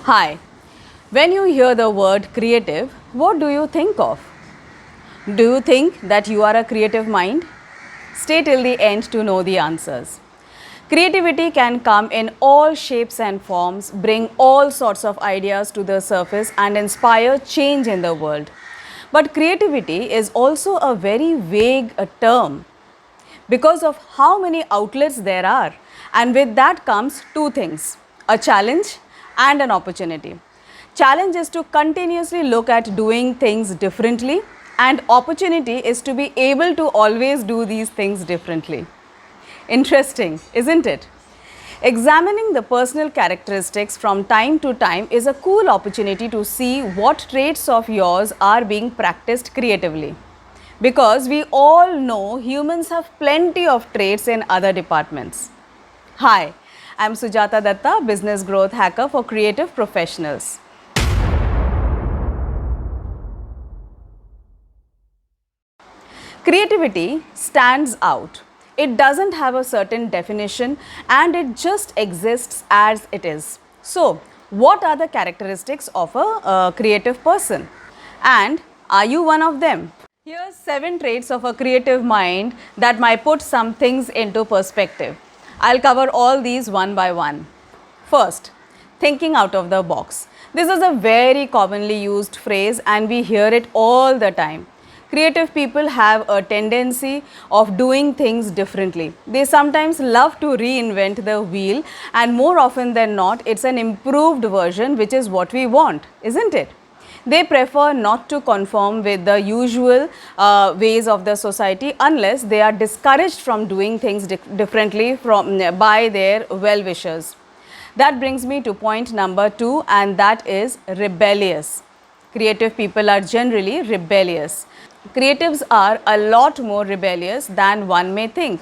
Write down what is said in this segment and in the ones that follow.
Hi, when you hear the word creative, what do you think of? Do you think that you are a creative mind? Stay till the end to know the answers. Creativity can come in all shapes and forms, bring all sorts of ideas to the surface, and inspire change in the world. But creativity is also a very vague term because of how many outlets there are. And with that comes two things, a challenge and an opportunity. Challenge is to continuously look at doing things differently, and opportunity is to be able to always do these things differently. Interesting, isn't it? Examining the personal characteristics from time to time is a cool opportunity to see what traits of yours are being practiced creatively. Because we all know humans have plenty of traits in other departments. Hi, I'm Sujata Datta, business growth hacker for creative professionals. Creativity stands out. It doesn't have a certain definition and it just exists as it is. So, what are the characteristics of a creative person? And are you one of them? Here's 7 traits of a creative mind that might put some things into perspective. I'll cover all these one by one. First, thinking out of the box. This is a very commonly used phrase and we hear it all the time. Creative people have a tendency of doing things differently. They sometimes love to reinvent the wheel, and more often than not, it's an improved version, which is what we want, isn't it? They prefer not to conform with the usual ways of the society unless they are discouraged from doing things differently by their well-wishers. That brings me to point number 2, and that is rebellious. Creative people are generally rebellious. Creatives are a lot more rebellious than one may think.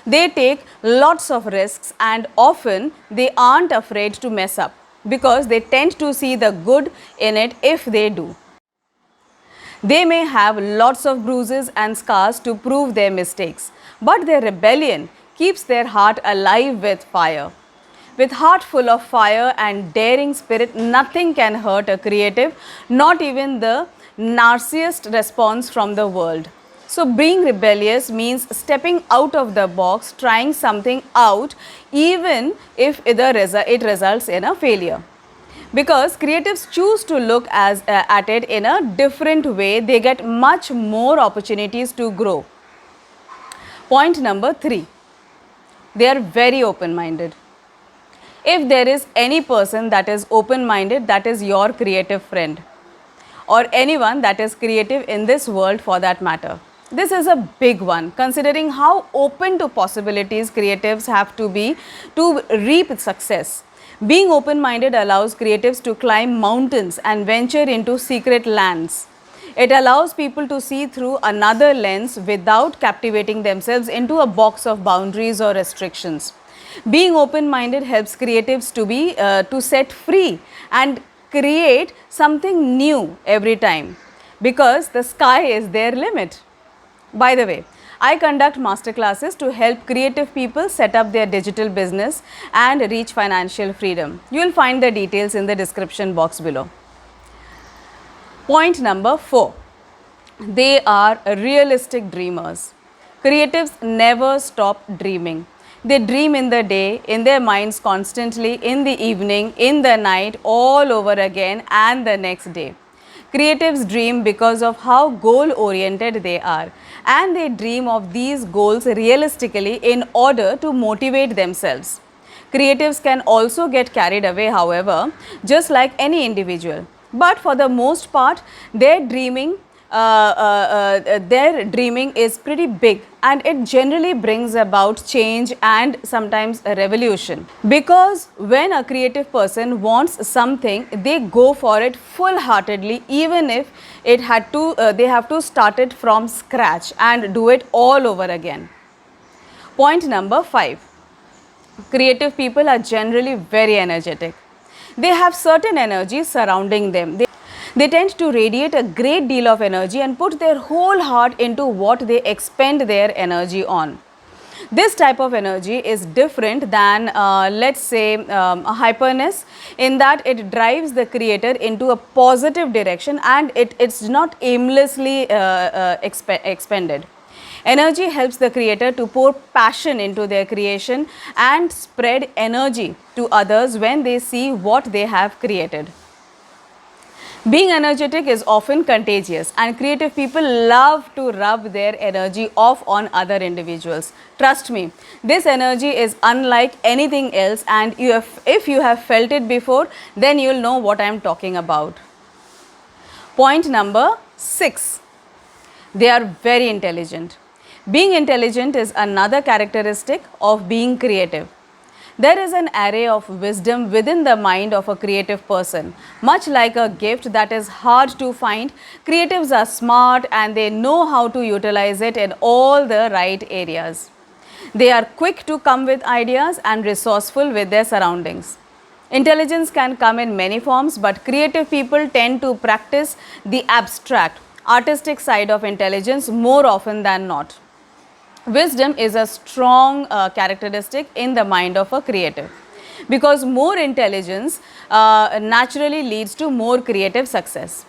They take lots of risks and often they aren't afraid to mess up because they tend to see the good in it if they do. They may have lots of bruises and scars to prove their mistakes, but their rebellion keeps their heart alive with fire. With heart full of fire and daring spirit, nothing can hurt a creative, not even the narcissist response from the world. So being rebellious means stepping out of the box, trying something out, even if it results in a failure. Because creatives choose to look at it in a different way, they get much more opportunities to grow. Point number 3, they are very open-minded. If there is any person that is open-minded, that is your creative friend, or anyone that is creative in this world for that matter. This is a big one, considering how open to possibilities creatives have to be to reap success. Being open-minded allows creatives to climb mountains and venture into secret lands. It allows people to see through another lens without captivating themselves into a box of boundaries or restrictions. Being open-minded helps creatives to set free and create something new every time because the sky is their limit. By the way, I conduct masterclasses to help creative people set up their digital business and reach financial freedom. You will find the details in the description box below. Point number 4, they are realistic dreamers. Creatives never stop dreaming. They dream in the day, in their minds constantly, in the evening, in the night, all over again and the next day. Creatives dream because of how goal-oriented they are, and they dream of these goals realistically in order to motivate themselves. Creatives can also get carried away, however, just like any individual. But for the most part, their dreaming is pretty big and it generally brings about change and sometimes a revolution. Because when a creative person wants something, they go for it full-heartedly, even if they have to start it from scratch and do it all over again. Point number 5, creative people are generally very energetic. They have certain energy surrounding them. They tend to radiate a great deal of energy and put their whole heart into what they expend their energy on. This type of energy is different than, let's say, a hyperness, in that it drives the creator into a positive direction and it's not aimlessly expended. Energy helps the creator to pour passion into their creation and spread energy to others when they see what they have created. Being energetic is often contagious, and creative people love to rub their energy off on other individuals. Trust me, this energy is unlike anything else, and if you have felt it before, then you'll know what I am talking about. Point number 6. They are very intelligent. Being intelligent is another characteristic of being creative. There is an array of wisdom within the mind of a creative person. Much like a gift that is hard to find, creatives are smart and they know how to utilize it in all the right areas. They are quick to come with ideas and resourceful with their surroundings. Intelligence can come in many forms, but creative people tend to practice the abstract, artistic side of intelligence more often than not. Wisdom is a strong characteristic in the mind of a creative, because more intelligence naturally leads to more creative success.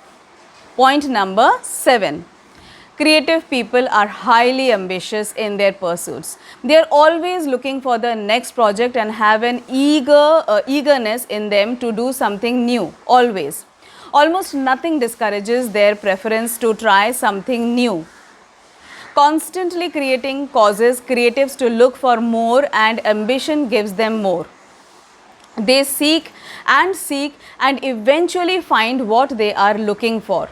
Point number 7. Creative people are highly ambitious in their pursuits. They are always looking for the next project and have an eagerness in them to do something new, always. Almost nothing discourages their preference to try something new. Constantly creating causes creatives to look for more, and ambition gives them more. They seek and eventually find what they are looking for.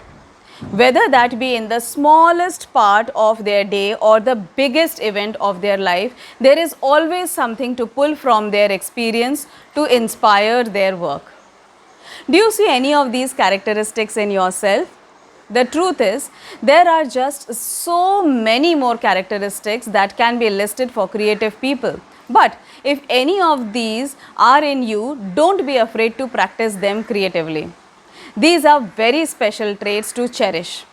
Whether that be in the smallest part of their day or the biggest event of their life, there is always something to pull from their experience to inspire their work. Do you see any of these characteristics in yourself? The truth is, there are just so many more characteristics that can be listed for creative people. But if any of these are in you, don't be afraid to practice them creatively. These are very special traits to cherish.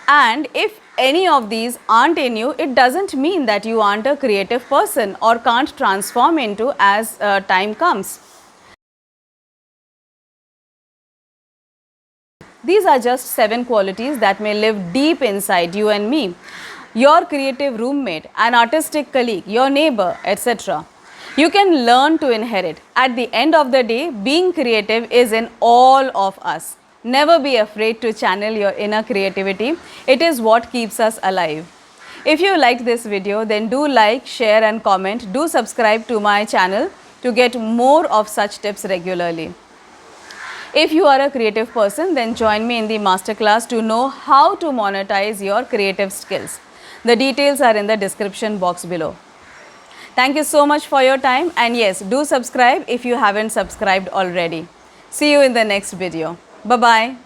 And if any of these aren't in you, it doesn't mean that you aren't a creative person or can't transform into as time comes. These are just 7 qualities that may live deep inside you and me, your creative roommate, an artistic colleague, your neighbor, etc. You can learn to inherit. At the end of the day, being creative is in all of us. Never be afraid to channel your inner creativity. It is what keeps us alive. If you liked this video, then do like, share and comment. Do subscribe to my channel to get more of such tips regularly. If you are a creative person, then join me in the masterclass to know how to monetize your creative skills. The details are in the description box below. Thank you so much for your time, and yes, do subscribe if you haven't subscribed already. See you in the next video. Bye-bye.